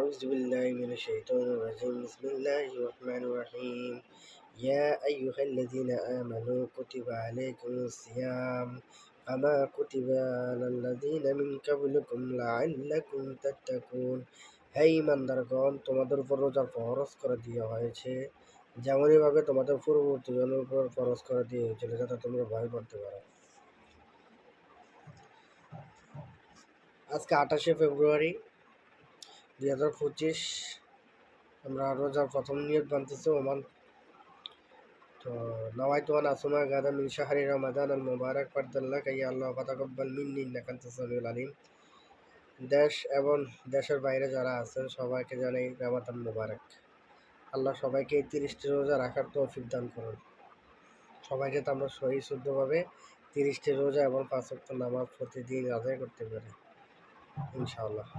أعوذ بالله من الشيطان الرجيم بسم الله الرحمن الرحيم يا أيها الذين آمنوا كتب عليكم الصيام كما كتب على الذين من قبلكم لعلكم تتقون হে ঈমানদারগণ, তোমাদের উপর রোজা ফরজ করে দেওয়া হয়েছে যেমনইভাবে তোমাদের পূর্ববর্তীদের উপর ফরজ করে দেওয়া হয়েছিল, যাতে তোমরা ভয় করতে পারো। আজকে 28শে ফেব্রুয়ারি 2025। আমরা রোজার প্রথম নিয়ত বানতেছি ওমান। তো নাওয়াইতু আন আসুমা গাদা মিন শাহরি রমাদান আল মুবারক ফারদাল্লাহ ইয়া আল্লাহ ফাতাকাব্বাল মিন্নি ইন্নাকা আনতাস সামিউল আলিম। দেশ এবং দেশের বাইরে যারা আছেন সবাইকে জানাই রমাদান মুবারক। আল্লাহ সবাইকে এই 30টি রোজা রাখার তৌফিক দান করুন। সবাই যাতে আমরা সহি শুদ্ধভাবে 30টি রোজা এবং 5 ওয়াক্ত নামাজ প্রতিদিন আদায় করতে পারি ইনশাআল্লাহ।